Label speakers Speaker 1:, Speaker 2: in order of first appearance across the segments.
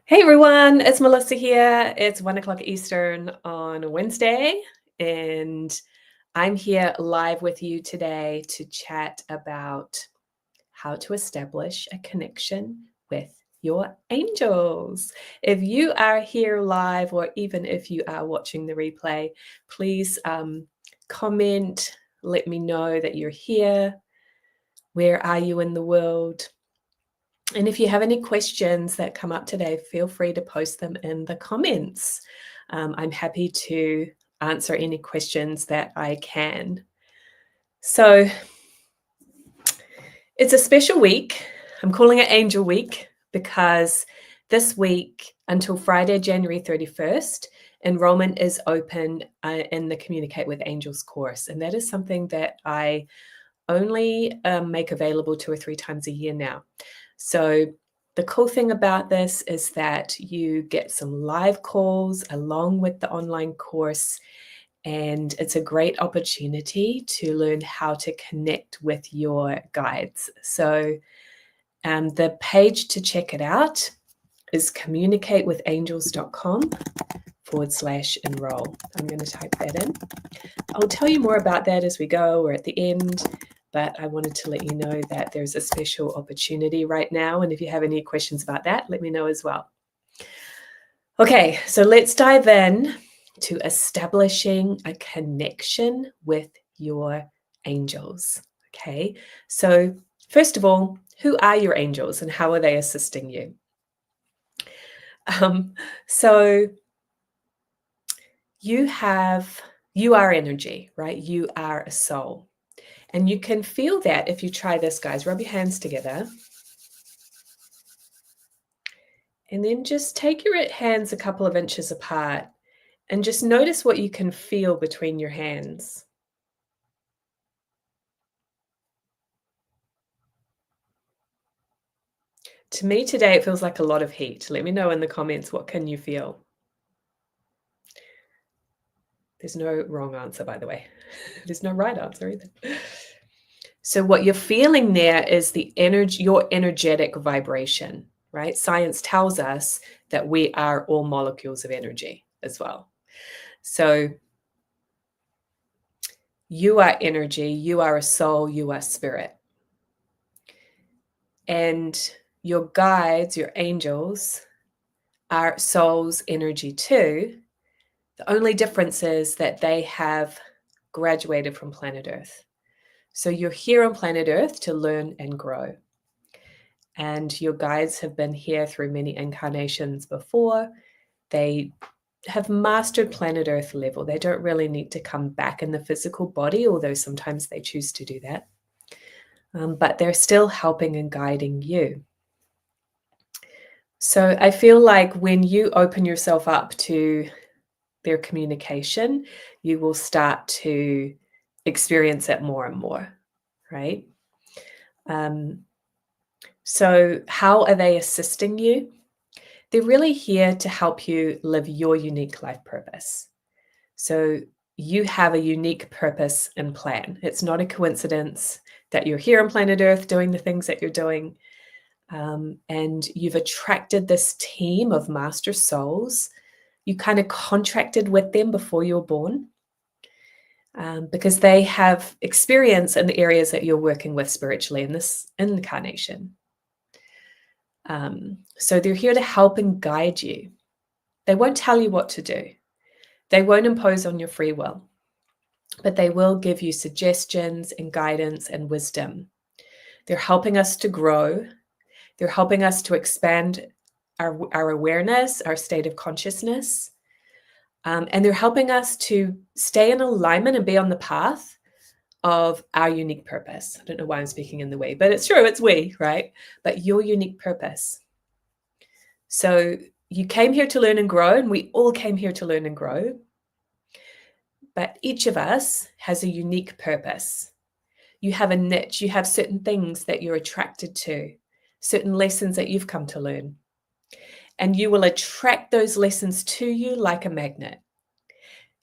Speaker 1: Hey everyone, it's Melissa here. It's 1 o'clock Eastern on a Wednesday, and I'm here live with you today to chat about how to establish a connection with your angels. If you are here live, or even if you are watching the replay, please comment, let me know that you're here. Where are you in the world? And if you have any questions that come up today, feel free to post them in the comments. I'm happy to answer any questions that I can. So it's a special week. I'm calling it Angel Week because this week until Friday, January 31st, enrollment is open in the Communicate with Angels course. And that is something that I only make available 2 or 3 times a year now. So the cool thing about this is that you get some live calls along with the online course, and it's a great opportunity to learn how to connect with your guides. So the page to check it out is communicatewithangels.com/enroll. I'm going to type that in. I'll tell you more about that as we go or at the end, but I wanted to let you know that there's a special opportunity right now. And if you have any questions about that, let me know as well. Okay, so let's dive in to establishing a connection with your angels. Okay, so first of all, who are your angels and how are they assisting you? So you are energy, right? You are a soul. And you can feel that if you try this, guys. Rub your hands together. And then just take your hands a couple of inches apart and just notice what you can feel between your hands. To me today, it feels like a lot of heat. Let me know in the comments, what can you feel? There's no wrong answer, by the way. There's no right answer either. So what you're feeling there is the energy, your energetic vibration, right? Science tells us that we are all molecules of energy as well. So you are energy, you are a soul, you are spirit. And your guides, your angels, are soul's energy too. The only difference is that they have graduated from planet Earth. So you're here on planet Earth to learn and grow. And your guides have been here through many incarnations before. They have mastered planet Earth level. They don't really need to come back in the physical body, although sometimes they choose to do that. But they're still helping and guiding you. So I feel like when you open yourself up to their communication, you will start to experience it more and more, right? So how are they assisting you? They're really here to help you live your unique life purpose. So you have a unique purpose and plan. It's not a coincidence that you're here on planet Earth doing the things that you're doing. And you've attracted this team of master souls. You kind of contracted with them before you were born, because they have experience in the areas that you're working with spiritually in this incarnation. So they're here to help and guide you. They won't tell you what to do. They won't impose on your free will, but they will give you suggestions and guidance and wisdom. They're helping us to grow. They're helping us to expand our awareness, our state of consciousness. And they're helping us to stay in alignment and be on the path of our unique purpose. I don't know why I'm speaking in the we, but it's true, it's we, right? But your unique purpose. So you came here to learn and grow, and we all came here to learn and grow. But each of us has a unique purpose. You have a niche, you have certain things that you're attracted to, certain lessons that you've come to learn. And you will attract those lessons to you like a magnet.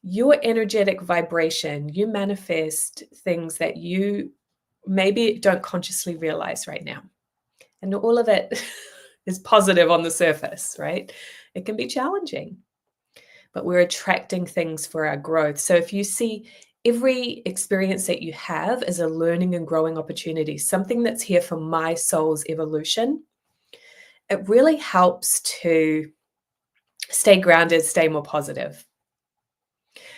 Speaker 1: Your energetic vibration, you manifest things that you maybe don't consciously realize right now. And all of it is positive on the surface, right? It can be challenging, but we're attracting things for our growth. So if you see every experience that you have as a learning and growing opportunity, something that's here for my soul's evolution, it really helps to stay grounded, stay more positive.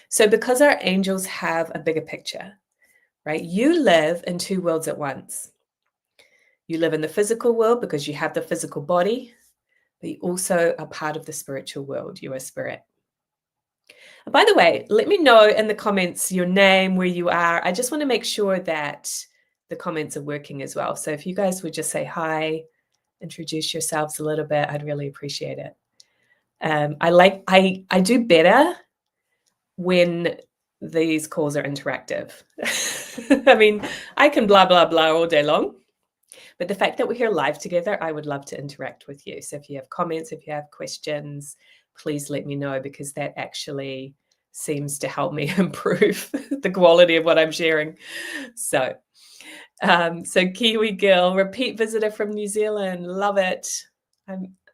Speaker 1: So because our angels have a bigger picture, right? You live in two worlds at once. You live in the physical world because you have the physical body, but you also are part of the spiritual world. You are spirit. And by the way, let me know in the comments your name, where you are. I just want to make sure that the comments are working as well. So if you guys would just say hi, introduce yourselves a little bit, I'd really appreciate it. I do better when these calls are interactive. I mean, I can blah, blah, blah all day long, but the fact that we're here live together, I would love to interact with you. So if you have comments, if you have questions, please let me know, because that actually seems to help me improve the quality of what I'm sharing. So Kiwi Girl, repeat visitor from New Zealand. Love it.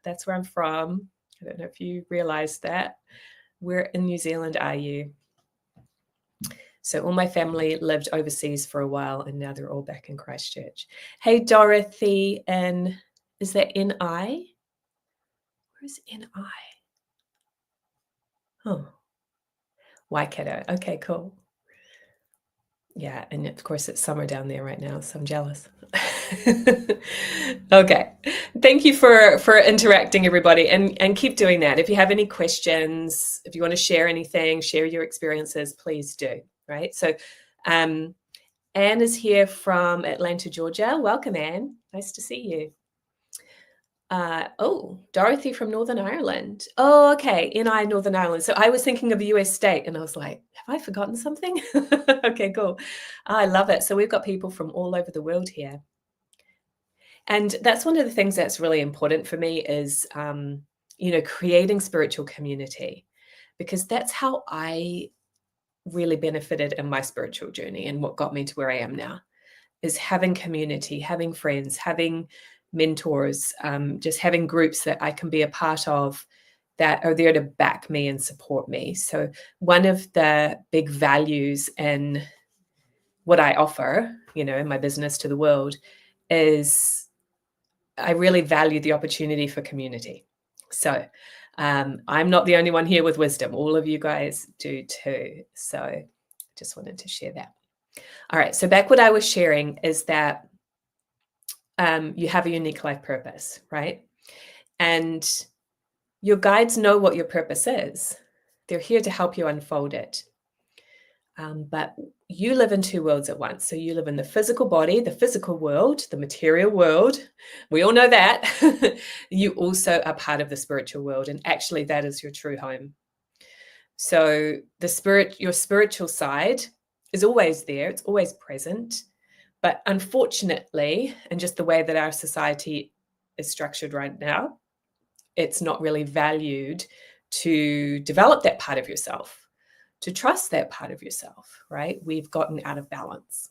Speaker 1: That's where I'm from. I don't know if you realized that. Where in New Zealand are you? So all my family lived overseas for a while, and now they're all back in Christchurch. Hey, Dorothy, and is that N-I? Where's N-I? Oh, Waikato. Okay, cool. Yeah, and of course it's summer down there right now, so I'm jealous. Okay, thank you for interacting, everybody, and keep doing that. If you have any questions, if you want to share anything, share your experiences, please do. Right. So, Anne is here from Atlanta, Georgia. Welcome, Anne. Nice to see you. Dorothy from Northern Ireland. Oh, okay. NI Northern Ireland. So I was thinking of a US state, and I was like, have I forgotten something? Okay, cool. I love it. So we've got people from all over the world here. And that's one of the things that's really important for me is, creating spiritual community, because that's how I really benefited in my spiritual journey, and what got me to where I am now is having community, having friends, having mentors, just having groups that I can be a part of that are there to back me and support me. So one of the big values in what I offer, in my business to the world, is I really value the opportunity for community. So I'm not the only one here with wisdom. All of you guys do too. So just wanted to share that. All right. So back what I was sharing is that you have a unique life purpose, right? And your guides know what your purpose is. They're here to help you unfold it. But you live in two worlds at once. So you live in the physical body, the physical world, the material world. We all know that. You also are part of the spiritual world. And actually, that is your true home. So your spiritual side is always there. It's always present. But unfortunately, and just the way that our society is structured right now, it's not really valued to develop that part of yourself, to trust that part of yourself, right? We've gotten out of balance.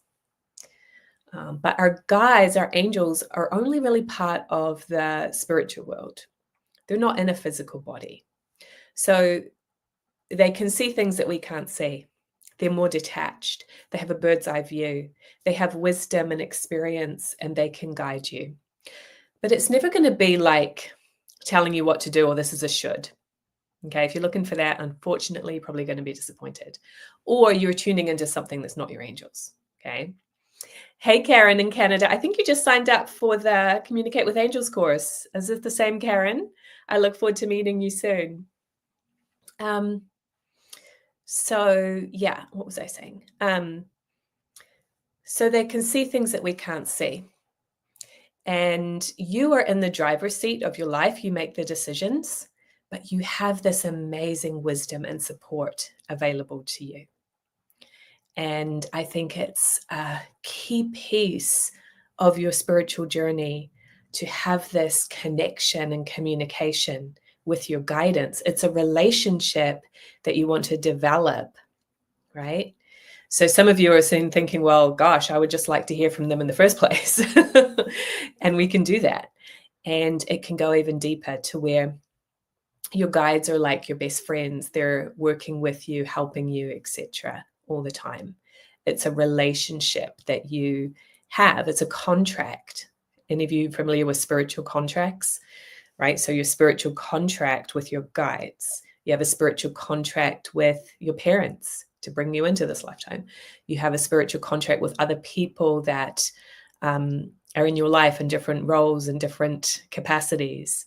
Speaker 1: But our guides, our angels, are only really part of the spiritual world. They're not in a physical body. So they can see things that we can't see. They're more detached. They have a bird's eye view. They have wisdom and experience, and they can guide you. But it's never going to be like telling you what to do, or this is a should. Okay, if you're looking for that, unfortunately, you're probably going to be disappointed. Or you're tuning into something that's not your angels. Okay. Hey, Karen in Canada. I think you just signed up for the Communicate with Angels course. Is it the same, Karen? I look forward to meeting you soon. So yeah, what was I saying? So they can see things that we can't see. And you are in the driver's seat of your life. You make the decisions, but you have this amazing wisdom and support available to you. And I think it's a key piece of your spiritual journey to have this connection and communication with your guidance. It's a relationship that you want to develop, right? So some of you are thinking, well, gosh, I would just like to hear from them in the first place. And we can do that. And it can go even deeper to where your guides are like your best friends. They're working with you, helping you, etc. all the time. It's a relationship that you have. It's a contract. Any of you familiar with spiritual contracts, right? So your spiritual contract with your guides. You have a spiritual contract with your parents to bring you into this lifetime. You have a spiritual contract with other people that are in your life in different roles and different capacities.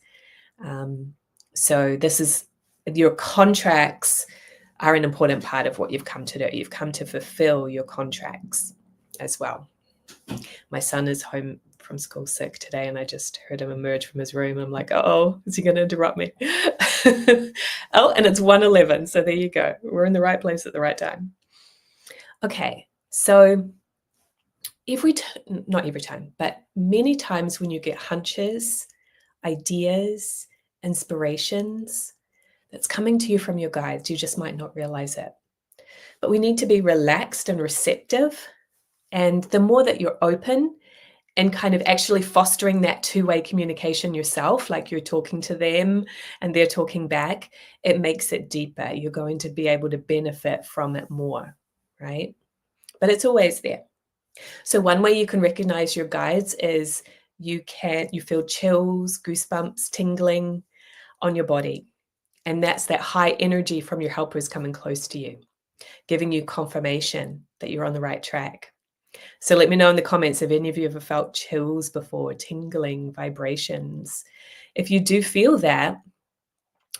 Speaker 1: So this is, your contracts are an important part of what you've come to do. You've come to fulfill your contracts as well. My son is home from school sick today, and I just heard him emerge from his room. I'm like, oh, is he going to interrupt me? Oh, and it's 1:11. So there you go. We're in the right place at the right time. Okay, so not every time, but many times when you get hunches, ideas, inspirations that's coming to you from your guides, you just might not realize it. But we need to be relaxed and receptive. And the more that you're open and kind of actually fostering that two-way communication yourself, like you're talking to them and they're talking back, it makes it deeper. You're going to be able to benefit from it more, right? But it's always there. So one way you can recognize your guides is you feel chills, goosebumps, tingling on your body. And that's that high energy from your helpers coming close to you, giving you confirmation that you're on the right track. So let me know in the comments if any of you ever felt chills before, tingling, vibrations. If you do feel that,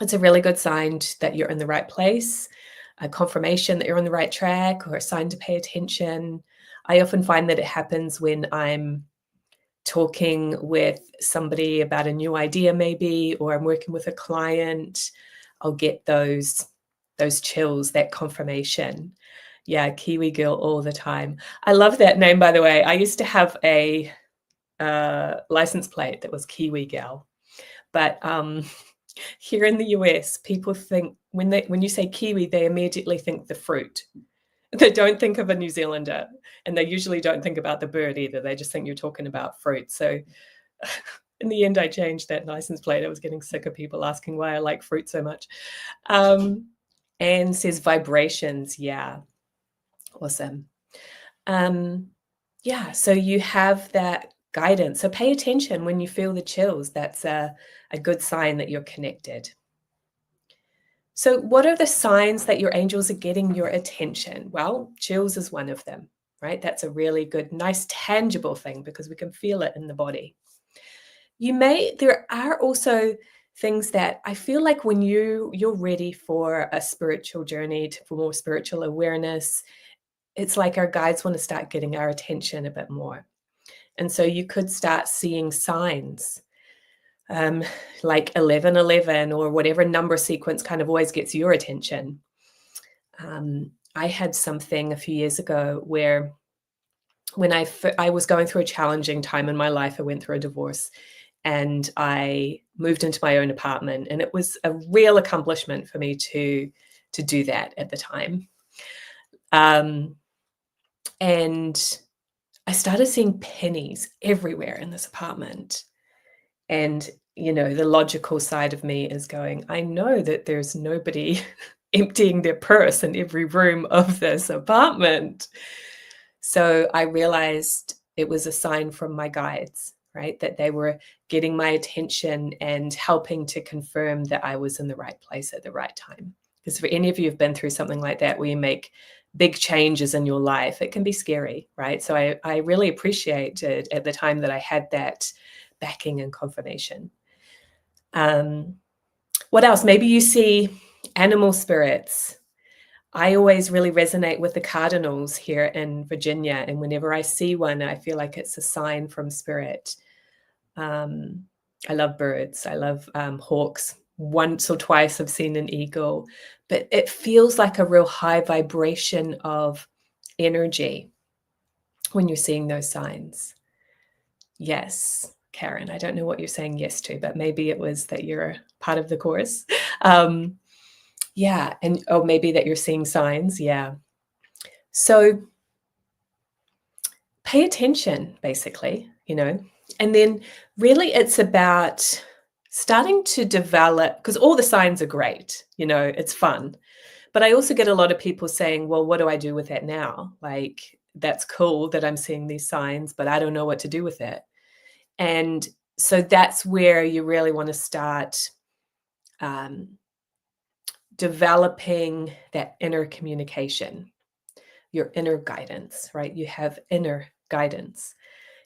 Speaker 1: it's a really good sign that you're in the right place, a confirmation that you're on the right track, or a sign to pay attention. I often find that it happens when I'm talking with somebody about a new idea maybe, or I'm working with a client. I'll get those chills, that confirmation. Yeah, Kiwi girl all the time. I love that name, by the way. I used to have a license plate that was Kiwi gal, but here in the US, people think when you say Kiwi, they immediately think the fruit. They don't think of a New Zealander, and they usually don't think about the bird either. They just think you're talking about fruit. So in the end, I changed that license plate. I was getting sick of people asking why I like fruit so much. And says vibrations. Yeah. Awesome. Yeah, so you have that guidance. So pay attention when you feel the chills. That's a good sign that you're connected. So what are the signs that your angels are getting your attention? Well, chills is one of them, right? That's a really good, nice, tangible thing because we can feel it in the body. There are also things that I feel like when you're ready for a spiritual journey, for more spiritual awareness, it's like our guides want to start getting our attention a bit more. And so you could start seeing signs like 1111 or whatever number sequence kind of always gets your attention. I had something a few years ago where when I was going through a challenging time in my life, I went through a divorce and I moved into my own apartment, and it was a real accomplishment for me to do that at the time. And I started seeing pennies everywhere in this apartment. And, the logical side of me is going, I know that there's nobody emptying their purse in every room of this apartment. So I realized it was a sign from my guides, right? That they were getting my attention and helping to confirm that I was in the right place at the right time. Because for any of you who've been through something like that, where you make big changes in your life, it can be scary, right? So I really appreciate it at the time that I had that backing and confirmation. What else? Maybe you see animal spirits. I always really resonate with the cardinals here in Virginia. And whenever I see one, I feel like it's a sign from spirit. I love birds. I love hawks. Once or twice I've seen an eagle, but it feels like a real high vibration of energy when you're seeing those signs. Yes, Karen, I don't know what you're saying yes to, but maybe it was that you're part of the course. Yeah, and maybe that you're seeing signs. Yeah. So pay attention, basically, And then really it's about starting to develop, because all the signs are great, it's fun. But I also get a lot of people saying, well, what do I do with that now? Like, that's cool that I'm seeing these signs, but I don't know what to do with it. And so that's where you really want to start developing that inner communication, your inner guidance, right? You have inner guidance.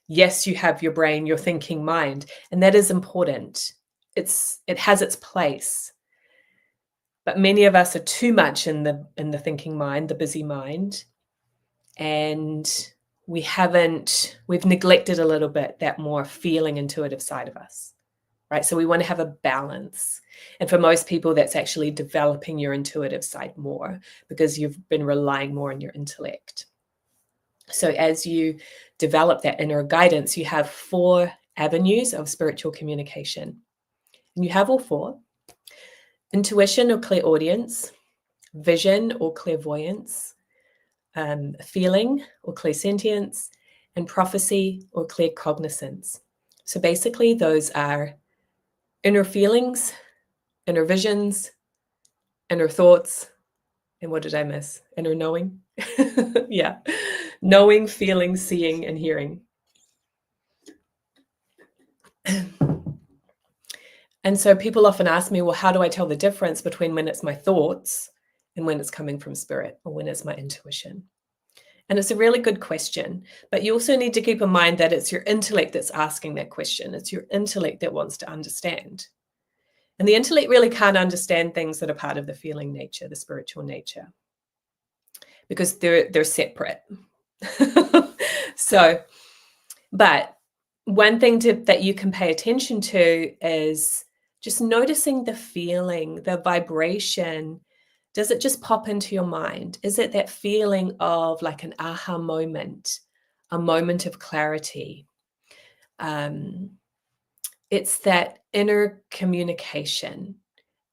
Speaker 1: Yes, you have your brain, your thinking mind, and that is important. It has its place. But many of us are too much in the thinking mind, the busy mind, and we've neglected a little bit that more feeling, intuitive side of us, right? So we want to have a balance. And for most people, that's actually developing your intuitive side more because you've been relying more on your intellect. So as you develop that inner guidance, you have 4 avenues of spiritual communication. And you have all 4: intuition or clairaudience, vision or clairvoyance, feeling or clairsentience, and prophecy or claircognizance. So basically, those are inner feelings, inner visions, inner thoughts, and what did I miss? Inner knowing? Yeah. Knowing, feeling, seeing, and hearing. And so people often ask me, well, how do I tell the difference between when it's my thoughts and when it's coming from spirit, or when it's my intuition? And it's a really good question, but you also need to keep in mind that it's your intellect that's asking that question. It's your intellect that wants to understand. And the intellect really can't understand things that are part of the feeling nature, the spiritual nature, because they're separate. So, but one thing that you can pay attention to is just noticing the feeling, the vibration. Does it just pop into your mind? Is it that feeling of like an aha moment, a moment of clarity? It's that inner communication.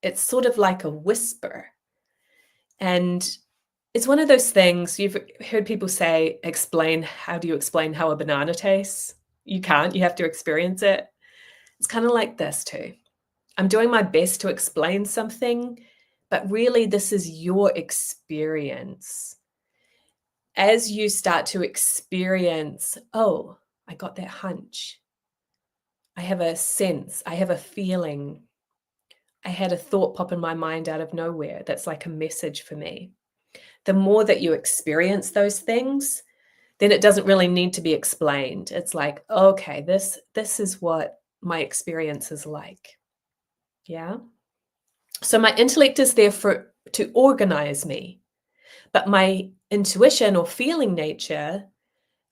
Speaker 1: It's sort of like a whisper. And it's one of those things you've heard people say, how do you explain how a banana tastes? You can't, you have to experience it. It's kind of like this too. I'm doing my best to explain something, but really this is your experience. As you start to experience, oh, I got that hunch. I have a sense, I have a feeling. I had a thought pop in my mind out of nowhere. That's like a message for me. The more that you experience those things, then it doesn't really need to be explained. It's like, okay, this is what my experience is like. Yeah. So my intellect is there to organize me, but my intuition or feeling nature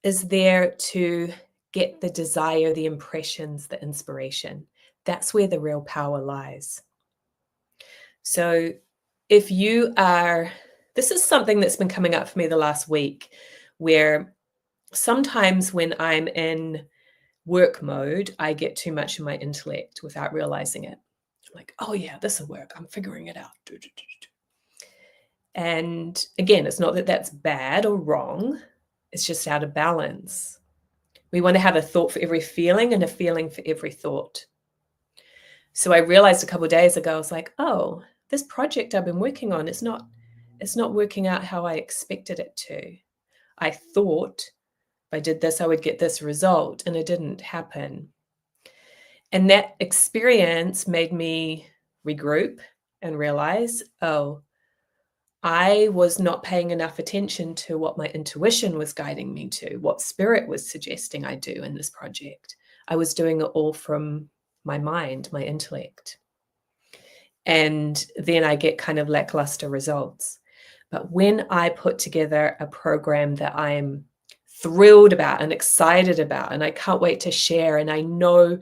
Speaker 1: is there to get the desire, the impressions, the inspiration. That's where the real power lies. So if you are, this is something that's been coming up for me the last week, where sometimes when I'm in work mode, I get too much in my intellect without realizing it. I'm like, oh yeah, this will work. I'm figuring it out. And again, it's not that that's bad or wrong. It's just out of balance. We want to have a thought for every feeling and a feeling for every thought. So I realized a couple of days ago, I was like, oh, this project I've been working on, it's not working out how I expected it to. I thought if I did this, I would get this result, and it didn't happen. And that experience made me regroup and realize, oh, I was not paying enough attention to what my intuition was guiding me to, what spirit was suggesting I do in this project. I was doing it all from my mind, my intellect. And then I get kind of lackluster results. But when I put together a program that I'm thrilled about and excited about, and I can't wait to share, and I know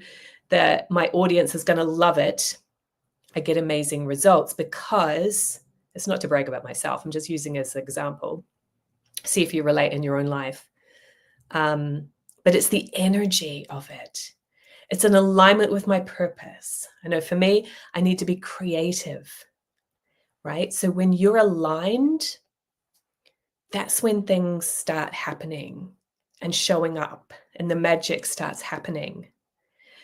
Speaker 1: that my audience is going to love it, I get amazing results, because it's not to brag about myself. I'm just using it as an example. See if you relate in your own life. But it's the energy of it. It's an alignment with my purpose. I know for me, I need to be creative, right? So when you're aligned, that's when things start happening and showing up, and the magic starts happening.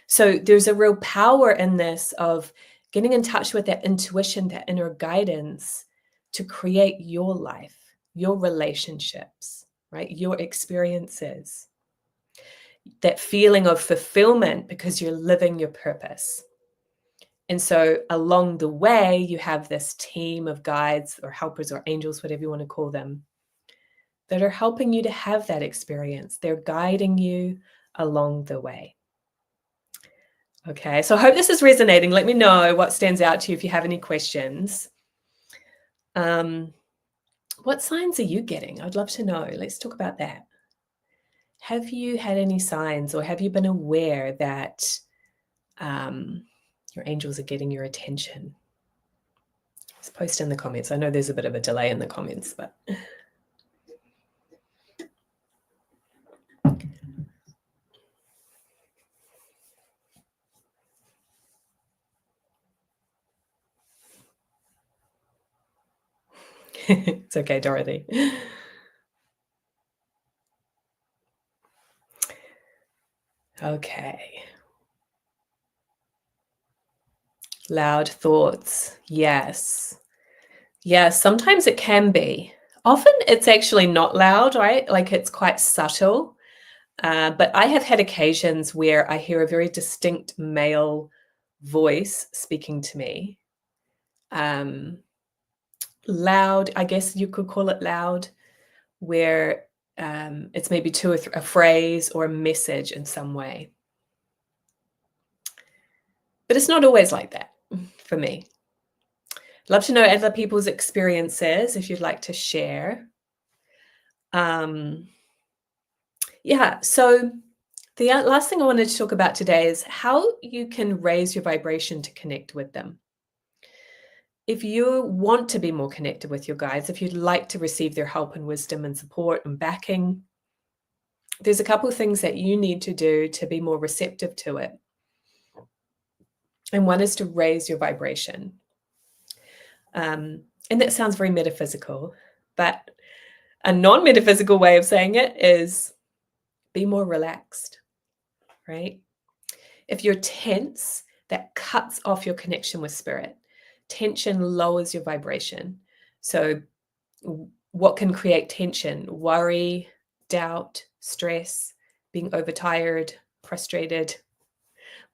Speaker 1: So there's a real power in this of getting in touch with that intuition, that inner guidance to create your life, your relationships, right? Your experiences, that feeling of fulfillment because you're living your purpose. And so along the way, you have this team of guides or helpers or angels, whatever you want to call them, that are helping you to have that experience. They're guiding you along the way. Okay, so I hope this is resonating. Let me know what stands out to you if you have any questions. What signs are you getting? I'd love to know. Let's talk about that. Have you had any signs, or have you been aware that your angels are getting your attention? Just post in the comments. I know there's a bit of a delay in the comments, but... It's okay, Dorothy. Okay. Loud thoughts. Yes. Yes, sometimes it can be. Often it's actually not loud, right? Like it's quite subtle. But I have had occasions where I hear a very distinct male voice speaking to me. Loud, I guess you could call it loud, where it's maybe a phrase or a message in some way. But it's not always like that for me. Love to know other people's experiences if you'd like to share. Yeah, so the last thing I wanted to talk about today is how you can raise your vibration to connect with them. If you want to be more connected with your guides, if you'd like to receive their help and wisdom and support and backing, there's a couple of things that you need to do to be more receptive to it. And one is to raise your vibration. And that sounds very metaphysical, but a non-metaphysical way of saying it is be more relaxed, right? If you're tense, that cuts off your connection with spirit. Tension lowers your vibration. So what can create tension? Worry, doubt, stress, being overtired, frustrated,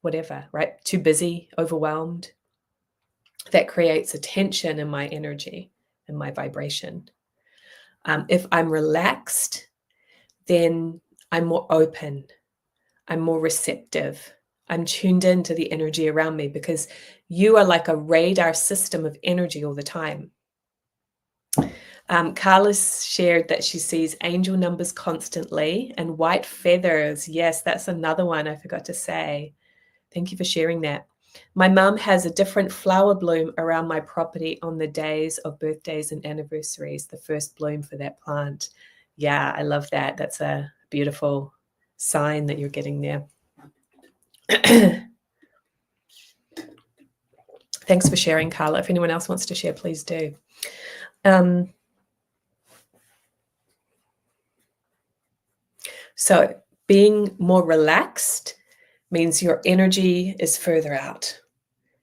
Speaker 1: whatever, right? Too busy, overwhelmed. That creates a tension in my energy and my vibration. If I'm relaxed, then I'm more open. I'm more receptive. I'm tuned into the energy around me because you are like a radar system of energy all the time. Carla shared that she sees angel numbers constantly and white feathers. Yes, that's another one I forgot to say. Thank you for sharing that. My mum has a different flower bloom around my property on the days of birthdays and anniversaries, the first bloom for that plant. Yeah, I love that. That's a beautiful sign that you're getting there. Thanks for sharing, Carla. If anyone else wants to share, please do. So being more relaxed means your energy is further out.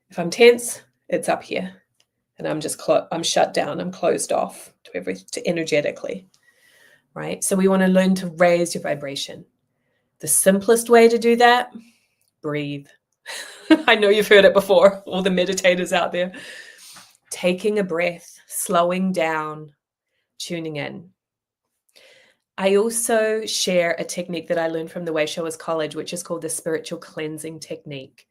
Speaker 1: If I'm tense, it's up here, and I'm just I'm shut down. I'm closed off to energetically, right? So we want to learn to raise your vibration. The simplest way to do that, breathe. I know you've heard it before, all the meditators out there. Taking a breath, slowing down, tuning in. I also share a technique that I learned from the Way Showers College, which is called the spiritual cleansing technique.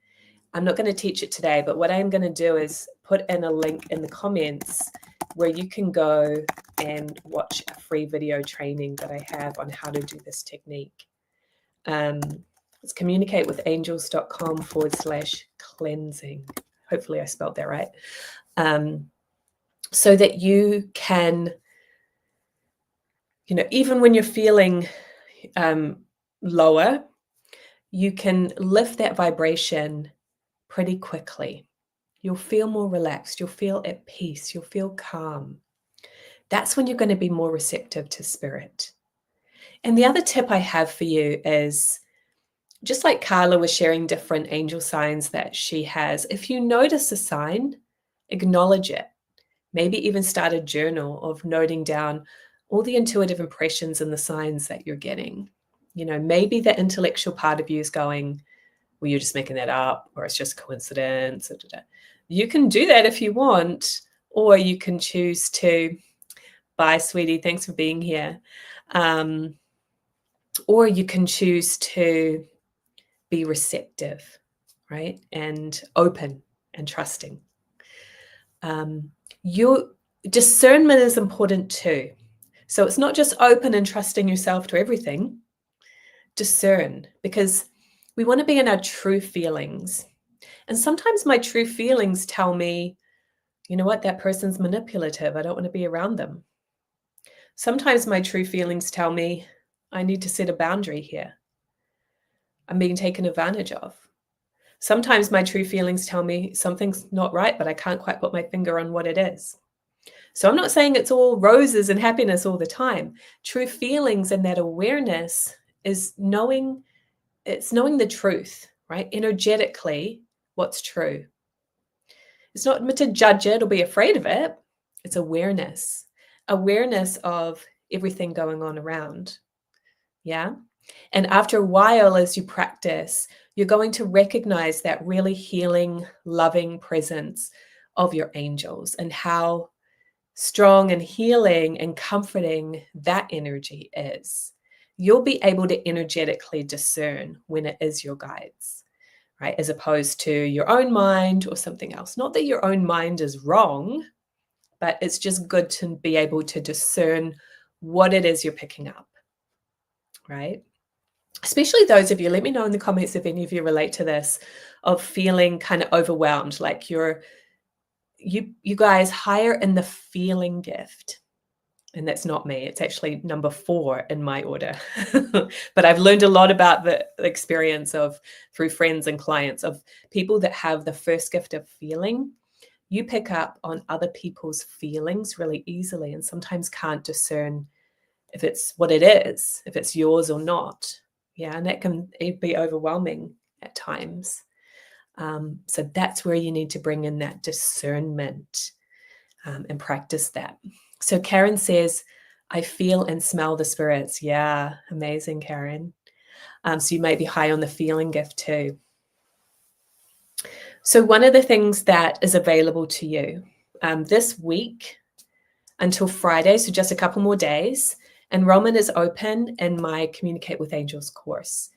Speaker 1: I'm not going to teach it today, but what I'm going to do is put in a link in the comments where you can go and watch a free video training that I have on how to do this technique. It's communicatewithangels.com/cleansing. Hopefully I spelled that right. So that you can, even when you're feeling lower, you can lift that vibration pretty quickly. You'll feel more relaxed. You'll feel at peace. You'll feel calm. That's when you're going to be more receptive to spirit. And the other tip I have for you is Just like Carla was sharing different angel signs that she has, if you notice a sign, acknowledge it. Maybe even start a journal of noting down all the intuitive impressions and the signs that you're getting. Maybe the intellectual part of you is going, well, you're just making that up, or it's just coincidence. You can do that if you want, or you can choose to, bye, sweetie, thanks for being here. Or you can choose to be receptive, right? And open and trusting. Your discernment is important too. So it's not just open and trusting yourself to everything. Discern, because we want to be in our true feelings. And sometimes my true feelings tell me, you know what, that person's manipulative. I don't want to be around them. Sometimes my true feelings tell me, I need to set a boundary here. I'm being taken advantage of. Sometimes my true feelings tell me something's not right, but I can't quite put my finger on what it is. So I'm not saying it's all roses and happiness all the time. True feelings and that awareness is knowing the truth, right? Energetically, what's true. It's not meant to judge it or be afraid of it. It's awareness of everything going on around. Yeah. And after a while, as you practice, you're going to recognize that really healing, loving presence of your angels and how strong and healing and comforting that energy is. You'll be able to energetically discern when it is your guides, right? As opposed to your own mind or something else. Not that your own mind is wrong, but it's just good to be able to discern what it is you're picking up, right? Especially those of you, let me know in the comments if any of you relate to this, of feeling kind of overwhelmed, like you guys higher in the feeling gift. And that's not me. It's actually number 4 in my order. But I've learned a lot about the experience through friends and clients of people that have the first gift of feeling. You pick up on other people's feelings really easily and sometimes can't discern if it's what it is, if it's yours or not. Yeah, and that can be overwhelming at times. So that's where you need to bring in that discernment and practice that. So Karen says, I feel and smell the spirits. Yeah, amazing, Karen. So you may be high on the feeling gift too. So one of the things that is available to you this week until Friday, so just a couple more days, enrollment is open in my Communicate with Angels course.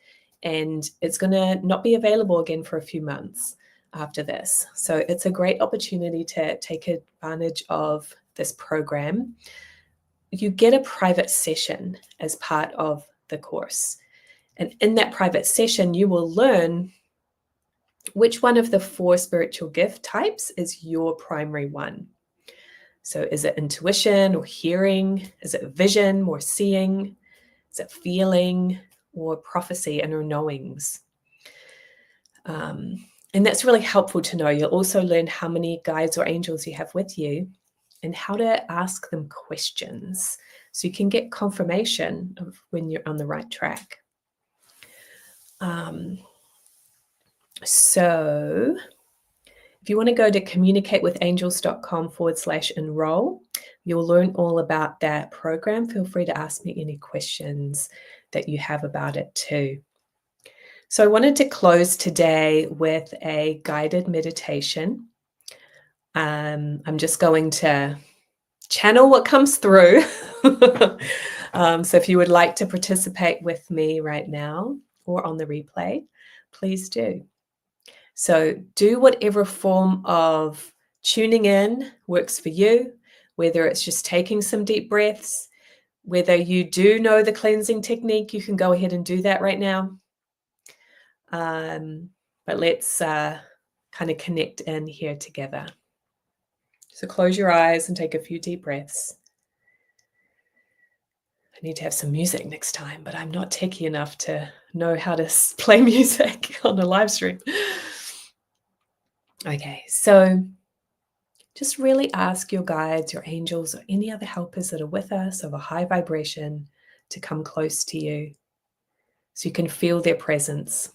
Speaker 1: And it's going to not be available again for a few months after this. So it's a great opportunity to take advantage of this program. You get a private session as part of the course. And in that private session, you will learn which one of the 4 spiritual gift types is your primary one. So is it intuition or hearing? Is it vision, more seeing? Is it feeling, or prophecy and or knowings? And that's really helpful to know. You'll also learn how many guides or angels you have with you and how to ask them questions so you can get confirmation of when you're on the right track. So if you want to go to communicatewithangels.com/enroll, you'll learn all about that program. Feel free to ask me any questions that you have about it too. So I wanted to close today with a guided meditation. I'm just going to channel what comes through. So if you would like to participate with me right now or on the replay, please do. So do whatever form of tuning in works for you, whether it's just taking some deep breaths, whether you do know the cleansing technique, you can go ahead and do that right now. But let's kind of connect in here together. So close your eyes and take a few deep breaths. I need to have some music next time, but I'm not techie enough to know how to play music on a live stream. Okay, so just really ask your guides, your angels, or any other helpers that are with us of a high vibration to come close to you. so you can feel their presence.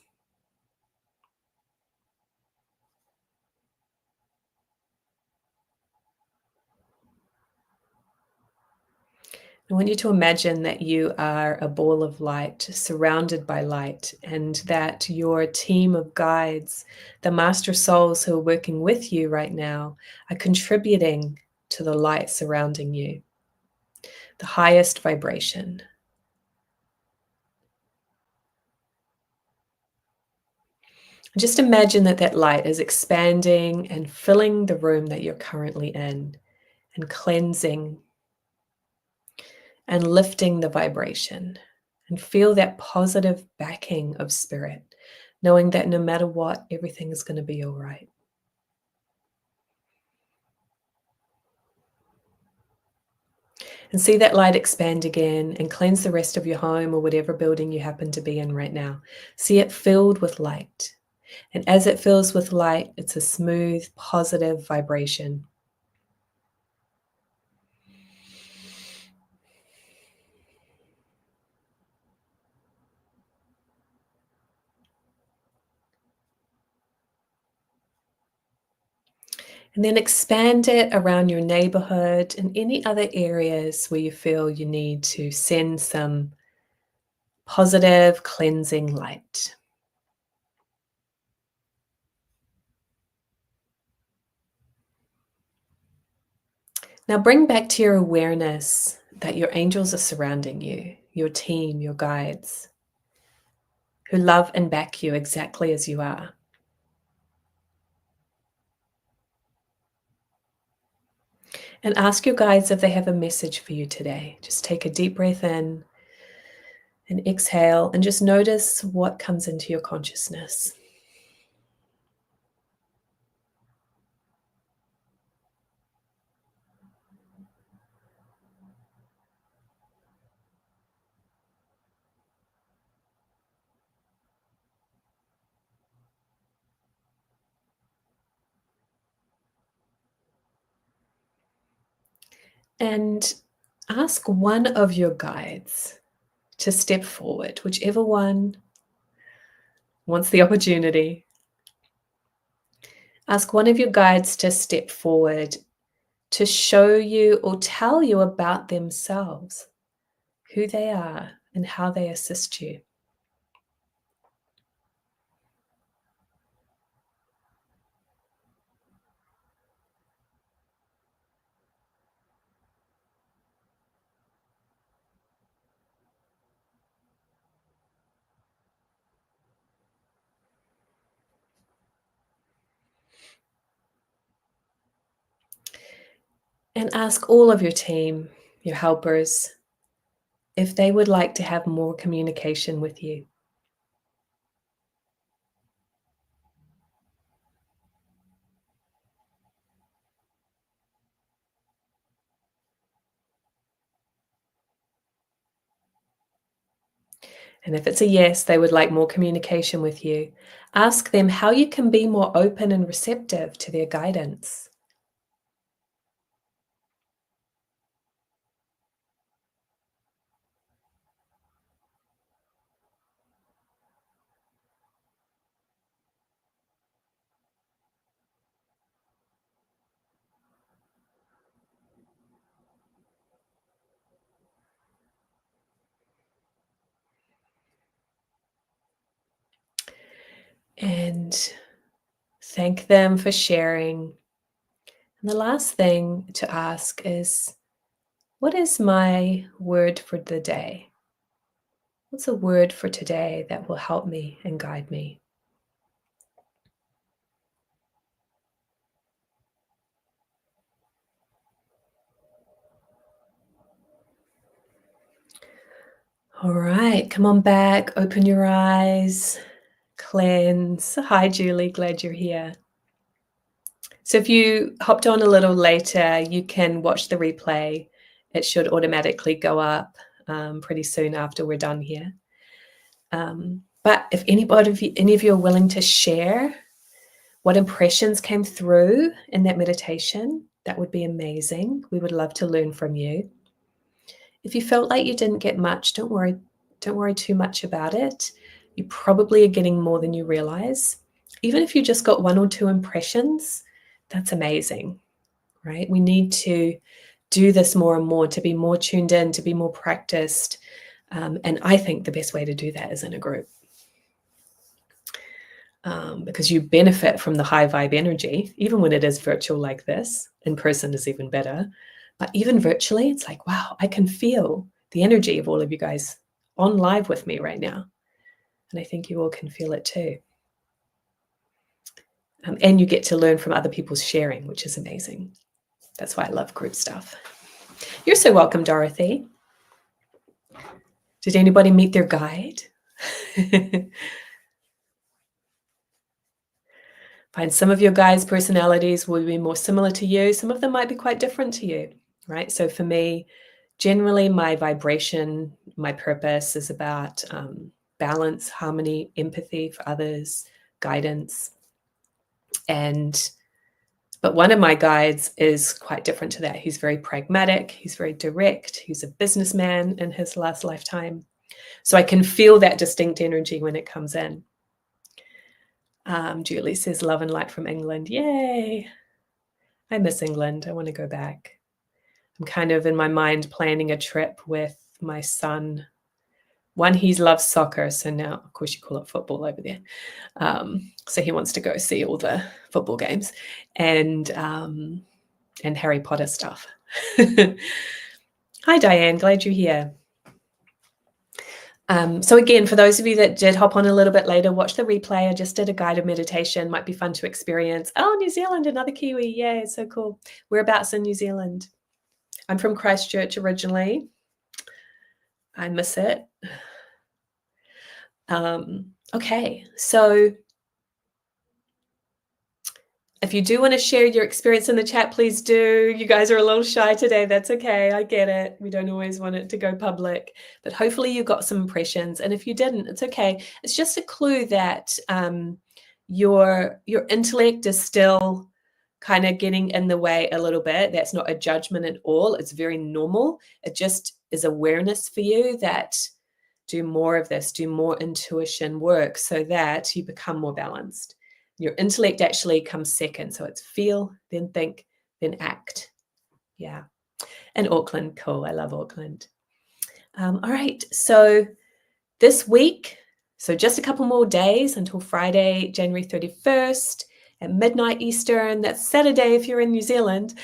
Speaker 1: I want you to imagine that you are a ball of light, surrounded by light, and that your team of guides, the master souls who are working with you right now, are contributing to the light surrounding you, the highest vibration. Just imagine that that light is expanding and filling the room that you're currently in, and cleansing and lifting the vibration, and feel that positive backing of spirit, knowing that no matter what, everything is going to be all right. And see that light expand again and cleanse the rest of your home or whatever building you happen to be in right now. See it filled with light. And as it fills with light, it's a smooth, positive vibration. And then expand it around your neighborhood and any other areas where you feel you need to send some positive, cleansing light. Now bring back to your awareness that your angels are surrounding you, your team, your guides, who love and back you exactly as you are. And ask your guides if they have a message for you today. Just take a deep breath in and exhale, and just notice what comes into your consciousness. And ask one of your guides to step forward, whichever one wants the opportunity. Ask one of your guides to step forward to show you or tell you about themselves, who they are, and how they assist you. And ask all of your team, your helpers, if they would like to have more communication with you. And if it's a yes, they would like more communication with you. Ask them how you can be more open and receptive to their guidance. And thank them for sharing. And the last thing to ask is, what is my word for the day? What's a word for today that will help me and guide me? All right, come on back, open your eyes, cleanse. Hi, Julie, glad you're here. So if you hopped on a little later, you can watch the replay. It should automatically go up pretty soon after we're done here. But if any of you are willing to share what impressions came through in that meditation, that would be amazing. We would love to learn from you. If you felt like you didn't get much, don't worry. Don't worry too much about it. You probably are getting more than you realize. Even if you just got 1 or 2 impressions, that's amazing, right? We need to do this more and more, to be more tuned in, to be more practiced. And I think the best way to do that is in a group. Because you benefit from the high vibe energy, even when it is virtual like this. In person is even better. But even virtually, it's like, wow, I can feel the energy of all of you guys on live with me right now. And I think you all can feel it too. And you get to learn from other people's sharing, which is amazing. That's why I love group stuff. You're so welcome, Dorothy. Did anybody meet their guide? Find some of your guides' personalities will be more similar to you. Some of them might be quite different to you, right? So for me, generally my vibration, my purpose is about balance, harmony, empathy for others, guidance. But one of my guides is quite different to that. He's very pragmatic. He's very direct. He's a businessman in his last lifetime. So I can feel that distinct energy when it comes in. Julie says, love and light from England. Yay. I miss England. I want to go back. I'm kind of in my mind planning a trip with my son. One, he loves soccer. So now, of course, you call it football over there. So he wants to go see all the football games and Harry Potter stuff. Hi, Diane. Glad you're here. So again, for those of you that did hop on a little bit later, watch the replay. I just did a guided meditation. Might be fun to experience. Oh, New Zealand, another Kiwi. Yay, so cool. Whereabouts in New Zealand? I'm from Christchurch originally. I miss it. Okay, so if you do want to share your experience in the chat, please do. You guys are a little shy today. That's okay. I get it. We don't always want it to go public, but hopefully you got some impressions. And if you didn't, it's okay. It's just a clue that your intellect is still kind of getting in the way a little bit. That's not a judgment at all. It's very normal. It just is awareness for you that do more of this, do more intuition work so that you become more balanced. Your intellect actually comes second. So it's feel, then think, then act. Yeah. And Auckland, cool. I love Auckland. All right. So this week, so just a couple more days until Friday, January 31st at midnight Eastern. That's Saturday if you're in New Zealand.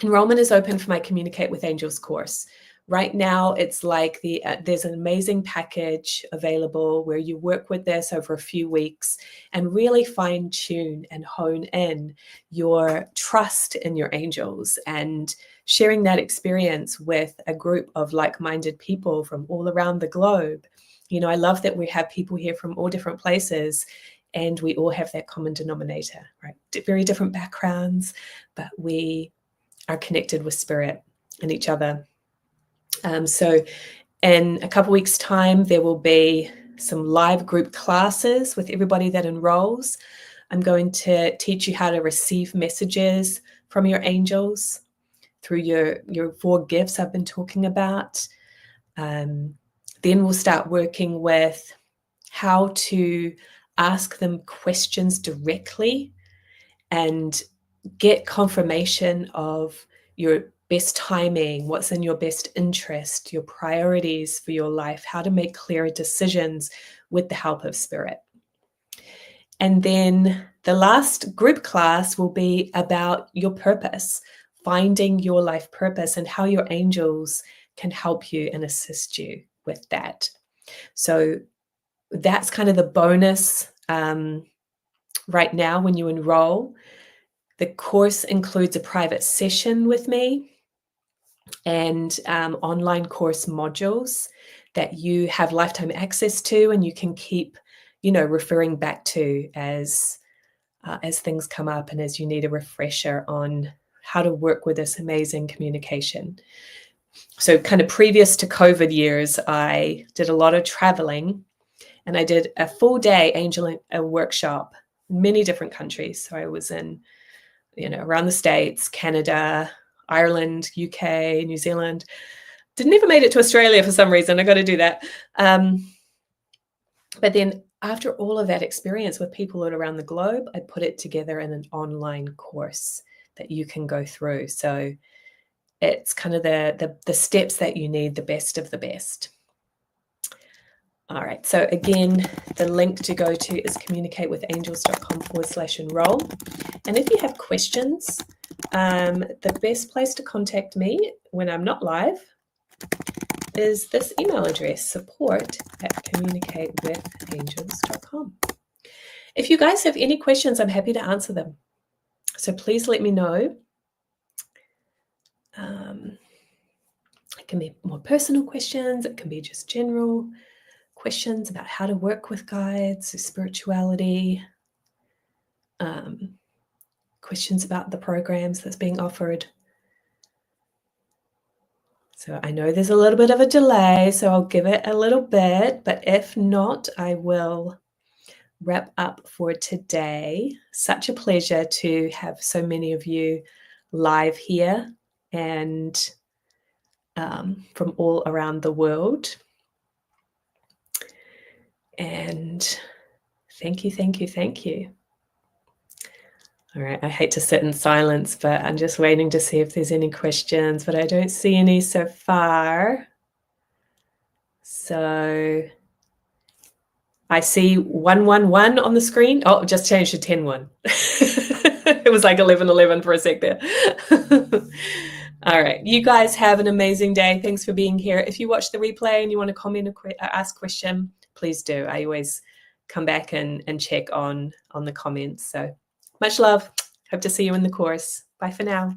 Speaker 1: Enrollment is open for my Communicate with Angels course. Right now, it's like there's an amazing package available where you work with this over a few weeks and really fine tune and hone in your trust in your angels and sharing that experience with a group of like-minded people from all around the globe. You know, I love that we have people here from all different places and we all have that common denominator, right? Very different backgrounds, but we are connected with spirit and each other. So in a couple weeks' time, there will be some live group classes with everybody that enrolls. I'm going to teach you how to receive messages from your angels through your 4 gifts I've been talking about. Then we'll start working with how to ask them questions directly and get confirmation of your best timing, what's in your best interest, your priorities for your life, how to make clearer decisions with the help of spirit. And then the last group class will be about your purpose, finding your life purpose and how your angels can help you and assist you with that. So that's kind of the bonus right now when you enroll. The course includes a private session with me and online course modules that you have lifetime access to and you can keep, referring back to as things come up and as you need a refresher on how to work with this amazing communication. So kind of previous to COVID years, I did a lot of traveling and I did a full day angel workshop in many different countries. So I was in, around the States, Canada, Ireland, UK, New Zealand, never made it to Australia for some reason. I got to do that. But then after all of that experience with people all around the globe, I put it together in an online course that you can go through. So it's kind of the steps that you need, the best of the best. All right, so again, the link to go to is communicatewithangels.com/enroll. And if you have questions, the best place to contact me when I'm not live is this email address, support@communicatewithangels.com. If you guys have any questions, I'm happy to answer them. So please let me know. It can be more personal questions. It can be just general questions about how to work with guides, spirituality, questions about the programs that's being offered. So I know there's a little bit of a delay, so I'll give it a little bit, but if not, I will wrap up for today. Such a pleasure to have so many of you live here and from all around the world. And thank you, thank you, thank you. All right, I hate to sit in silence, but I'm just waiting to see if there's any questions, but I don't see any so far. So I see 111 on the screen. Oh, just changed to 10-1. It was like 11-11 for a sec there. All right, you guys have an amazing day. Thanks for being here. If you watch the replay and you want to comment or ask a question, please do. I always come back and check on the comments. So much love. Hope to see you in the course. Bye for now.